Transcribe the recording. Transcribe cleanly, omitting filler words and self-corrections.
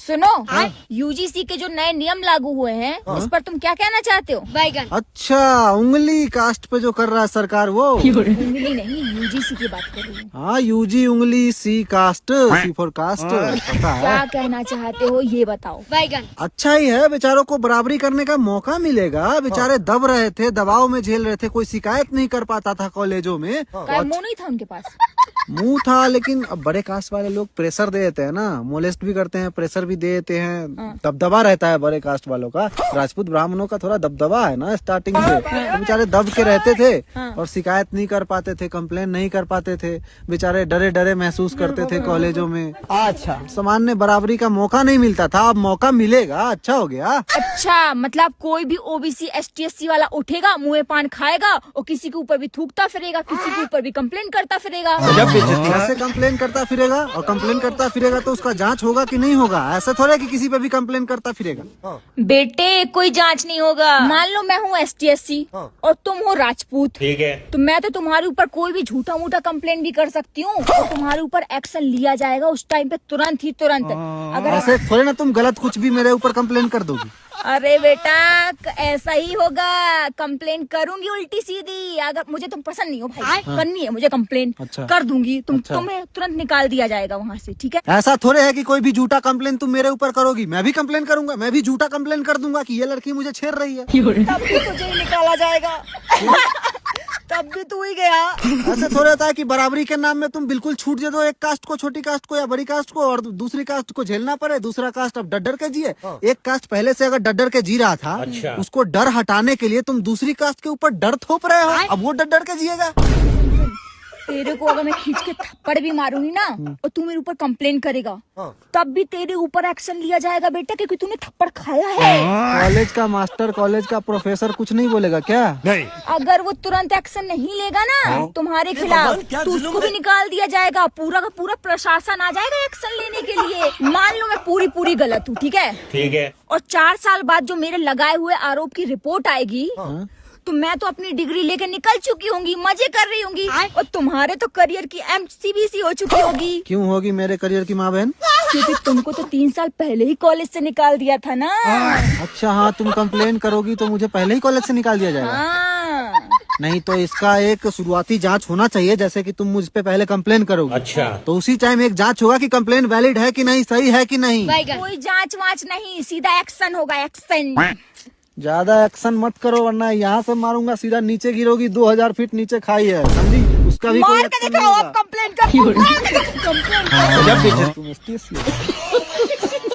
सुनो, यूजीसी के जो नए नियम लागू हुए हैं इस पर तुम क्या कहना चाहते हो? बैगन। अच्छा, उंगली कास्ट पे जो कर रहा है सरकार वो। उंगली नहीं, यूजीसी की बात कर रही हूँ। हाँ, यूजी उंगली, सी कास्ट, सी फॉर कास्ट, पता है। क्या कहना चाहते हो ये बताओ? बैगन। अच्छा ही है, बेचारों को बराबरी करने का मौका मिलेगा। बेचारे दब रहे थे, दबाव में झेल रहे थे, कोई शिकायत नहीं कर पाता था कॉलेजों में। मुंह नहीं था उनके पास? मुंह था, लेकिन अब बड़े कास्ट वाले लोग प्रेशर दे देते हैं ना, मोलेस्ट भी करते हैं, प्रेशर भी दे देते हैं, दबदबा रहता है बड़े कास्ट वालों का। राजपूत ब्राह्मणों का थोड़ा दबदबा है ना स्टार्टिंग से, तो बेचारे दब के रहते थे और शिकायत नहीं कर पाते थे, कंप्लेन नहीं कर पाते थे, बेचारे डरे डरे महसूस करते थे कॉलेजों में। अच्छा, सामान्य बराबरी का मौका नहीं मिलता था, अब मौका मिलेगा, अच्छा हो गया। अच्छा, मतलब कोई भी ओबीसी ST SC वाला उठेगा, मुँह पान खाएगा और किसी के ऊपर भी थूकता फिरेगा, किसी के ऊपर भी कंप्लेन करता फिरेगा। ऐसे कंप्लेन करता फिरेगा और कंप्लेन करता फिरेगा तो उसका जांच होगा कि नहीं होगा? ऐसा थोड़ा कि किसी पे भी कंप्लेन करता फिरेगा। बेटे, कोई जांच नहीं होगा। मान लो मैं हूँ ST SC और तुम हो राजपूत, ठीक है, तो मैं तो तुम्हारे ऊपर कोई भी झूठा मूठा कंप्लेन भी कर सकती हूँ और तुम्हारे ऊपर एक्शन लिया जाएगा उस टाइम पे, तुरंत। अगर ऐसे थोड़े ना तुम गलत कुछ भी मेरे ऊपर कंप्लेन कर दोगी। अरे बेटा, ऐसा ही होगा, कंप्लेन करूंगी उल्टी सीधी। अगर मुझे तुम पसंद नहीं हो भाई, करनी है मुझे कंप्लेन, अच्छा। कर दूंगी। अच्छा। तुम्हें तुरंत निकाल दिया जाएगा वहाँ से, ठीक है? ऐसा थोड़े है कि कोई भी झूठा कंप्लेन तुम मेरे ऊपर करोगी, मैं भी कंप्लेन करूंगा, मैं भी झूठा कंप्लेन कर दूंगा कि ये लड़की मुझे छेड़ रही है, तब भी तुझे ही निकाला जाएगा। तब भी तू ही गया। ऐसे थोड़ा होता है कि बराबरी के नाम में तुम बिल्कुल छूट दे दो एक कास्ट को, छोटी कास्ट को या बड़ी कास्ट को, और दूसरी कास्ट को झेलना पड़े। दूसरा कास्ट अब डर के जिए। एक कास्ट पहले से अगर डर के जी रहा था, अच्छा। उसको डर हटाने के लिए तुम दूसरी कास्ट के ऊपर डर थोप रहे हो, अब वो डर के जिएगा। तेरे को अगर मैं खींच के थप्पड़ भी मारूंगी ना और तू मेरे ऊपर कंप्लेन करेगा, तब भी तेरे ऊपर एक्शन लिया जाएगा बेटा, क्योंकि तूने थप्पड़ खाया है। कॉलेज का मास्टर, कॉलेज का प्रोफेसर कुछ नहीं बोलेगा क्या? नहीं, अगर वो तुरंत एक्शन नहीं लेगा ना तुम्हारे खिलाफ, तो उसको भी निकाल दिया जाएगा। पूरा का पूरा प्रशासन आ जाएगा एक्शन लेने के लिए। मान लो मैं पूरी गलत हूँ, ठीक है? ठीक है, और 4 साल बाद जो मेरे लगाए हुए आरोप की रिपोर्ट आएगी, तो मैं तो अपनी डिग्री लेके निकल चुकी होंगी, मजे कर रही होंगी, और तुम्हारे तो करियर की MCBC हो चुकी होगी। क्यों होगी मेरे करियर की माँ बहन? क्योंकि तुमको तो 3 साल पहले ही कॉलेज से निकाल दिया था ना। अच्छा, हाँ, तुम कंप्लेन करोगी तो मुझे पहले ही कॉलेज से निकाल दिया जाएगा। हाँ। नहीं तो इसका एक शुरुआती जांच होना चाहिए, जैसे कि तुम मुझ पे पहले कंप्लेन करोगी। अच्छा, तो उसी टाइम एक जांच होगा कि कंप्लेन वैलिड है कि नहीं, सही है कि नहीं। कोई जांच वाच नहीं, सीधा एक्शन होगा, एक्शन। ज्यादा एक्शन मत करो, वरना यहाँ से मारूंगा सीधा नीचे गिरोगी, 2000 फीट नीचे खाई है, समझी? उसका भी कोई मार के एक्शन नहीं दिखाओ, होगा। अब कंप्लेन कर। तुम STSC